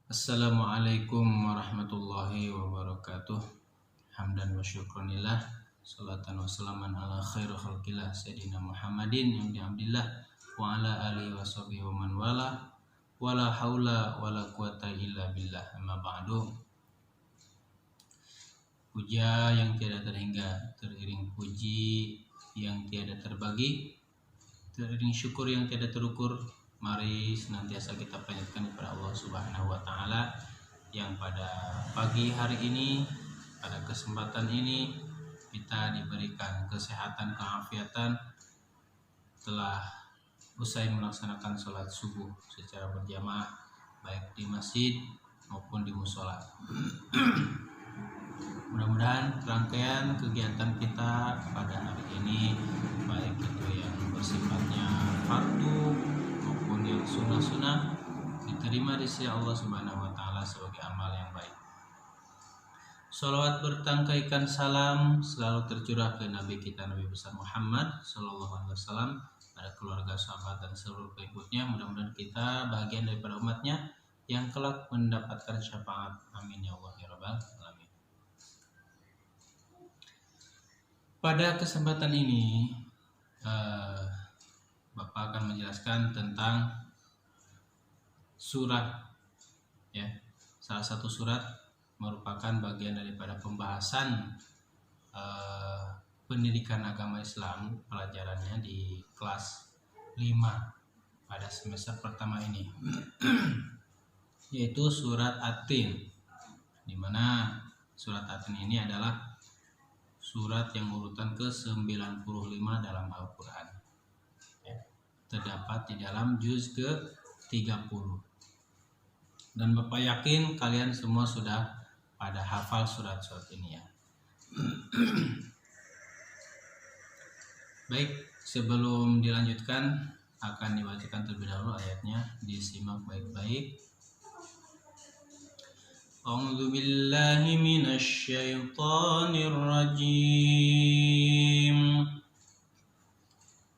Assalamualaikum warahmatullahi wabarakatuh. Hamdan wa syukranillah, salatan wa salaman ala khairu khalqillah Sayyidina Muhammadin yang dihamdillah wa ala alihi wa sahbihi wa man wala wala haula wala quwata illa billah, amma ba'du. Puja yang tiada terhingga, teriring puji yang tiada terbagi, teriring syukur yang tiada terukur. Mari senantiasa kita panjatkan kepada Allah Subhanahu wa taala yang pada pagi hari ini, pada kesempatan ini kita diberikan kesehatan, keafiatan, telah usai melaksanakan sholat subuh secara berjamaah baik di masjid maupun di musola. Mudah-mudahan rangkaian kegiatan kita pada hari ini, baik itu yang bersifatnya fardu maupun yang sunnah-sunnah, diterima di sisi Allah Subhanahu wa taala sebagai amal yang baik. Shalawat bertangkaikan salam selalu tercurah ke Nabi kita, Nabi besar Muhammad sallallahu alaihi wasallam, pada keluarga, sahabat dan seluruh pengikutnya. Mudah-mudahan kita bagian daripada umatnya yang kelak mendapatkan syafaat. Amin ya Allah ya rabbal alamin. Pada kesempatan ini Bapak akan menjelaskan tentang surat, ya, salah satu surat merupakan bagian daripada pembahasan pendidikan agama Islam, pelajarannya di kelas 5 pada semester pertama ini, yaitu surat At-Tin, di mana surat At-Tin ini adalah surat yang urutan ke-95 dalam Al-Quran, ya, terdapat di dalam juz ke-30. Dan Bapak yakin kalian semua sudah pada hafal surat-surat ini, ya. Baik, sebelum dilanjutkan akan dibacakan terlebih dahulu ayatnya, disimak baik-baik. A'udzu billahi minasy syaithanir rajim.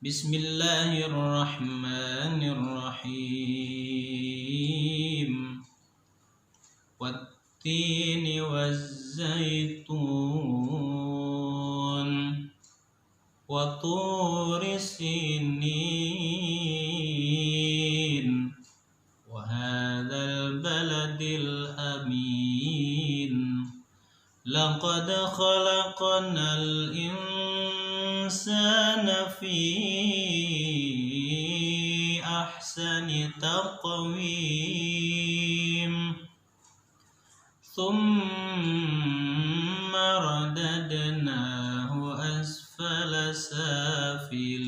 Bismillahirrahmanirrahim. Wattini wazzaitun wa turi sinin wa hadzal baladil amin. Laqad khalaqnal insana fi ahsani taqwim. Thumma radadnahu asfala safilin.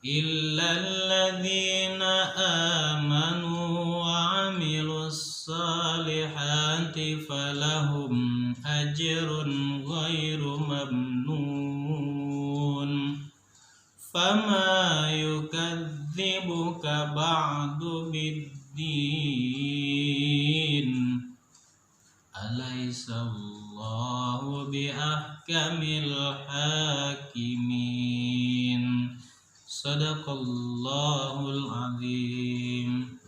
Illa alladhina amanu wa amilus salihati falahum ajrun ghairu mamnun. Fama yukadzibuka ba'du biddin. Alaihissallahu biahkamil hakimin. Sadaqallahul azim.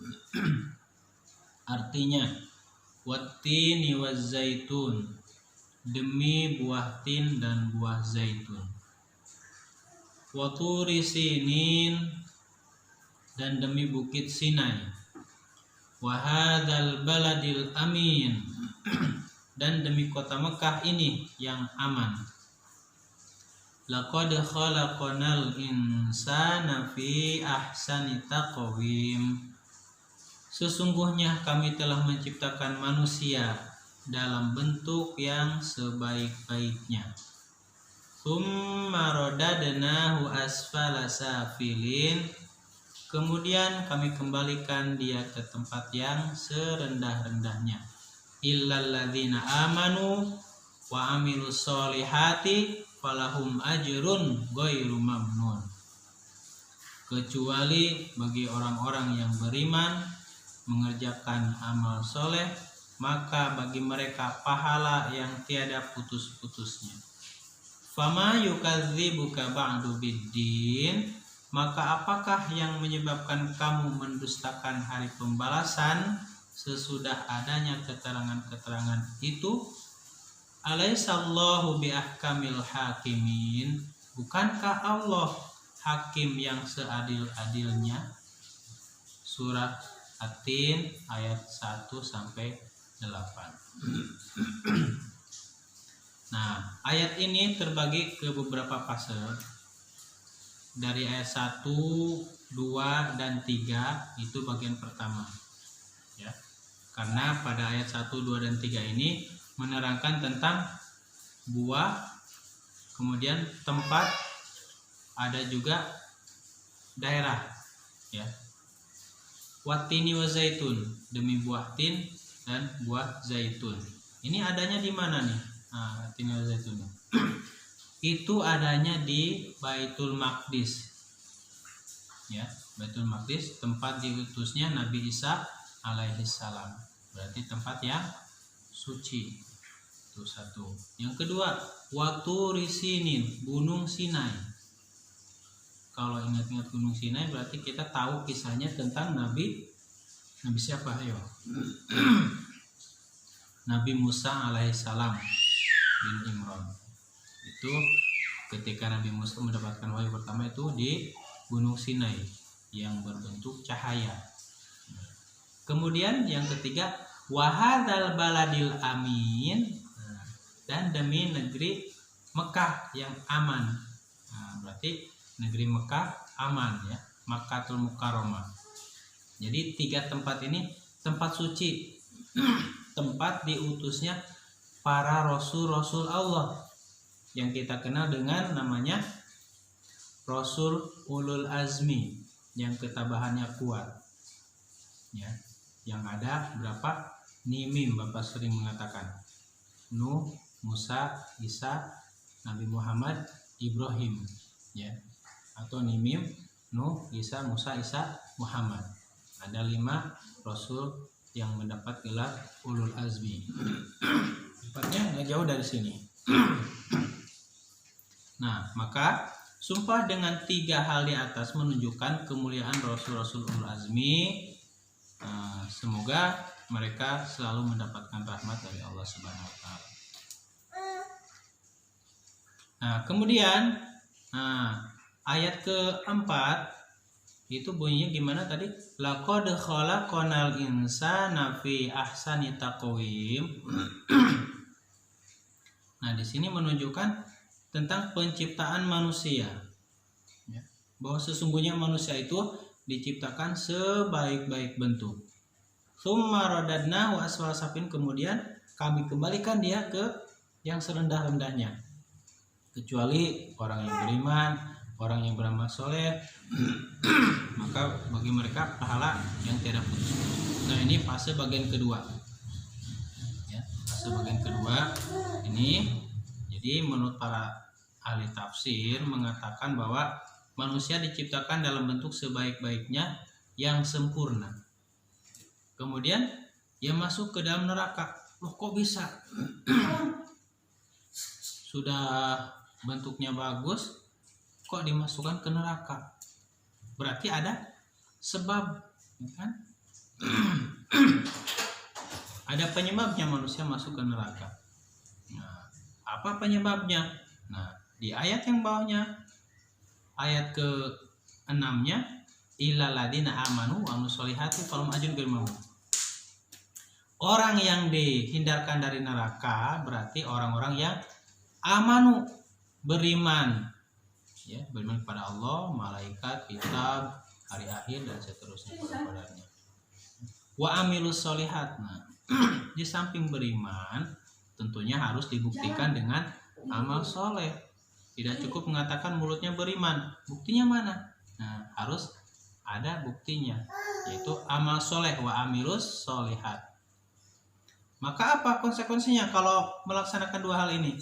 Artinya, wattini wazzaitun, demi buah tin dan buah zaitun. Waturi sinin, dan demi bukit Sinai. Wahadzal baladil amin, dan demi kota Mekah ini yang aman. Laqad khalaqnal insana fi ahsani taqwim. Sesungguhnya kami telah menciptakan manusia dalam bentuk yang sebaik-baiknya. Tsumma radadnahu asfala safilin. Kemudian kami kembalikan dia ke tempat yang serendah-rendahnya. Illal ladzina amanu wa amilus solihati falahum ajrun ghairu mamnun. Kecuali bagi orang-orang yang beriman, mengerjakan amal soleh, maka bagi mereka pahala yang tiada putus-putusnya. Fama yukadzibuka ba'du biddin. maka apakah yang menyebabkan kamu mendustakan hari pembalasan sesudah adanya keterangan-keterangan itu? Alaihissallahu biahkamil hakimin, bukankah Allah hakim yang seadil-adilnya? Surah At-Tin ayat 1-8. Nah, ayat ini terbagi ke beberapa fase. Dari ayat 1, 2, dan 3 itu bagian pertama. Ya. Karena pada ayat 1, 2, dan 3 ini menerangkan tentang buah, kemudian tempat, ada juga daerah, ya. Watini wa zaitun, demi buah tin dan buah zaitun. Ini adanya di mana nih? Nah, watini wa zaitun. Itu adanya di Baitul Maqdis. Ya, Baitul Maqdis tempat diutusnya Nabi Isa alaihissalam. Berarti tempat yang suci. Itu satu. Yang kedua, Waturi Sinin, Gunung Sinai. Kalau ingat-ingat Gunung Sinai berarti kita tahu kisahnya tentang Nabi siapa? Ayo. Nabi Musa alaihissalam bin Imran. Itu ketika Nabi Musa mendapatkan wahyu pertama itu di Gunung Sinai yang berbentuk cahaya. Kemudian yang ketiga, wahadzal baladil amin, dan demi negeri Mekah yang aman. Nah, berarti negeri Mekah aman, ya, Makkahul Mukarramah. Jadi 3 tempat ini tempat suci, tempat diutusnya para rasul-rasul Allah yang kita kenal dengan namanya Rasul Ulul Azmi, yang ketabahannya kuat, ya. Yang ada berapa? Nimim, Bapak sering mengatakan. Nuh, Musa, Isa, Nabi Muhammad, Ibrahim, ya. Atau Nimim, Nuh, Isa, Musa, Isa, Muhammad. Ada 5 rasul yang mendapat gelar Ulul Azmi. Tempatnya nggak jauh dari sini. Nah, maka sumpah dengan 3 hal di atas menunjukkan kemuliaan rasul-rasul Ulul Azmi. Semoga mereka selalu mendapatkan rahmat dari Allah Subhanahu wa taala. Nah, kemudian ayat keempat itu bunyinya gimana tadi? Laqad khalaqnal insana fi ahsani taqwim. Nah, di sini menunjukkan tentang penciptaan manusia, ya, bahwa sesungguhnya manusia itu diciptakan sebaik-baik bentuk. Tsumma radadnahu asfala safilin, kemudian kami kembalikan dia ke yang serendah-rendahnya, kecuali orang yang beriman, orang yang beramal soleh, maka bagi mereka pahala yang tiada putus. Nah, ini fase bagian kedua, ya, fase bagian kedua ini. Jadi menurut para ahli tafsir mengatakan bahwa manusia diciptakan dalam bentuk sebaik-baiknya yang sempurna. Kemudian dia masuk ke dalam neraka. Loh, kok bisa? Sudah bentuknya bagus, kok dimasukkan ke neraka? Berarti ada sebab, kan? Ada penyebabnya manusia masuk ke neraka. Nah, apa penyebabnya? Nah, di ayat yang bawahnya, ayat ke-6-nya, illal ladzina amanu wa amilus solihati falahum ajrun ghairu mamnun. Orang yang dihindarkan dari neraka berarti orang-orang yang amanu, beriman, ya, beriman kepada Allah, malaikat, kitab, hari akhir, dan seterusnya kepadanya. Wa amilus solihat. Nah, di samping beriman tentunya harus dibuktikan dengan amal soleh. Tidak cukup mengatakan mulutnya beriman, buktinya mana? Nah, harus ada buktinya, yaitu amal soleh, wa amilus solihat. Maka apa konsekuensinya kalau melaksanakan 2 hal ini?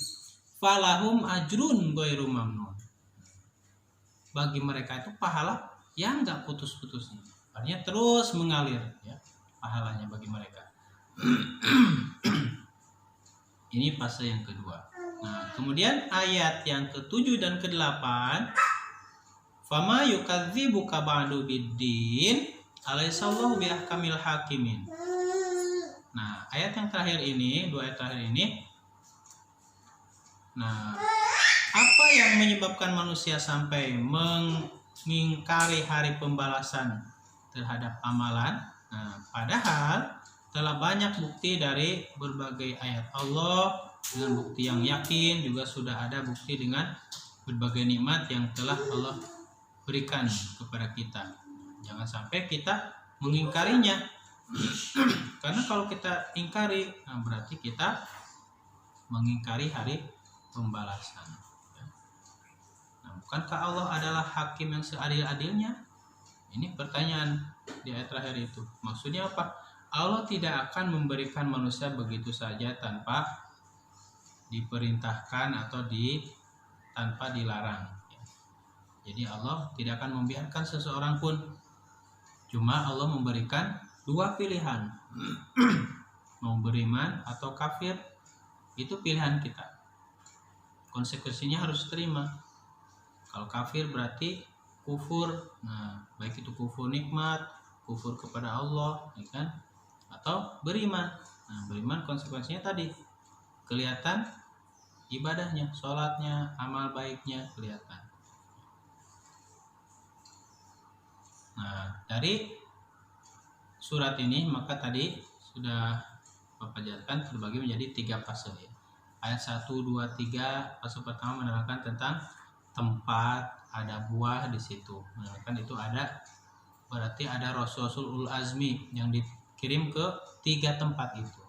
Falahum ajrun ghairu mamnun. Bagi mereka itu pahala yang enggak putus-putusnya. Artinya terus mengalir, ya, pahalanya bagi mereka. Ini fase yang kedua. Nah, kemudian ayat yang ke-7 dan ke-8, Fama yukadzibuka ba'du biddin alaihissallahu biahkamil hakimin. Nah, ayat yang terakhir ini, dua ayat terakhir ini. Nah, apa yang menyebabkan manusia sampai mengingkari hari pembalasan terhadap amalan? Nah, padahal telah banyak bukti dari berbagai ayat Allah dengan bukti yang yakin, juga sudah ada bukti dengan berbagai nikmat yang telah Allah berikan kepada kita. Jangan sampai kita mengingkarinya. Karena kalau kita ingkari, nah berarti kita mengingkari hari pembalasan. Nah, bukankah Allah adalah hakim yang seadil-adilnya? Ini pertanyaan di ayat terakhir itu. Maksudnya apa? Allah tidak akan memberikan manusia begitu saja tanpa diperintahkan atau tanpa dilarang. Jadi Allah tidak akan membiarkan seseorang pun. Cuma Allah memberikan dua pilihan. Mau beriman atau kafir, itu pilihan kita. Konsekuensinya harus terima. Kalau kafir berarti kufur. Nah, baik itu kufur nikmat, kufur kepada Allah, ya kan? Atau beriman. Nah, beriman konsekuensinya tadi kelihatan ibadahnya, sholatnya, amal baiknya kelihatan. Nah, dari surat ini maka tadi sudah Bapak jelaskan terbagi menjadi 3 fase ya. Ayat 1, 2, 3, fase pertama menerangkan tentang tempat, ada buah di situ. Menerangkan itu ada, berarti ada Rasul ulul azmi yang dikirim ke 3 tempat itu.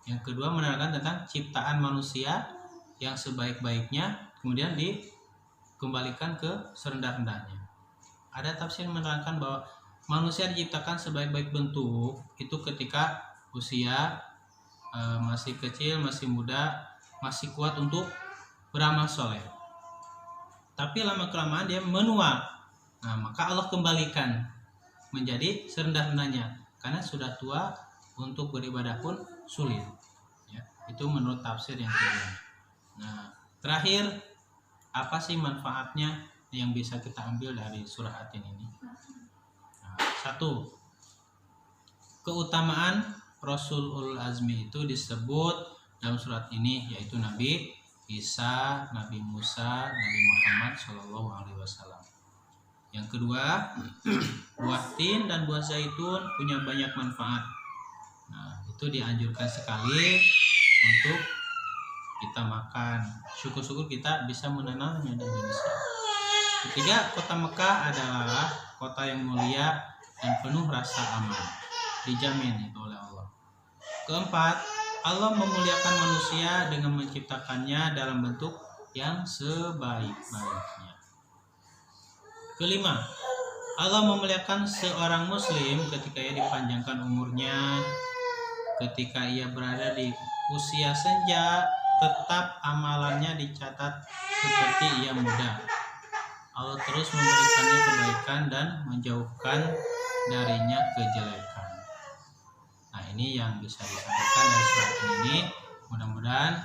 Yang kedua menerangkan tentang ciptaan manusia yang sebaik-baiknya kemudian dikembalikan ke serendah-rendahnya. Ada tafsir menerangkan bahwa manusia diciptakan sebaik-baik bentuk itu ketika usia masih kecil, masih muda, masih kuat untuk beramal soleh. Tapi lama-kelamaan dia menua. Nah, maka Allah kembalikan menjadi serendah-rendahnya karena sudah tua, untuk beribadah pun sulit. Ya, itu menurut tafsir yang kedua. Nah, terakhir, apa sih manfaatnya yang bisa kita ambil dari surah At-Tin ini? Nah, 1. Keutamaan Rasul ulul azmi itu disebut dalam surat ini, yaitu Nabi Isa, Nabi Musa, Nabi Muhammad SAW. Yang kedua, buah tin dan buah zaitun punya banyak manfaat. Nah, itu dianjurkan sekali untuk kita makan. Syukur-syukur kita bisa menanamnya di Indonesia. Ketiga, kota Mekah adalah kota yang mulia dan penuh rasa aman. Dijamin itu oleh Allah. Keempat, Allah memuliakan manusia dengan menciptakannya dalam bentuk yang sebaik-baiknya. Kelima, Allah memuliakan seorang muslim ketika ia dipanjangkan umurnya, ketika ia berada di usia senja, tetap amalannya dicatat seperti ia muda. Allah terus memberikannya kebaikan dan menjauhkan darinya kejelekan. Nah, ini yang bisa disampaikan dari surat ini. Mudah-mudahan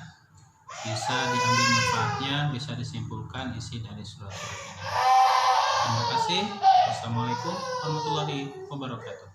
bisa diambil manfaatnya, bisa disimpulkan isi dari surat ini. Terima kasih. Wassalamualaikum warahmatullahi wabarakatuh.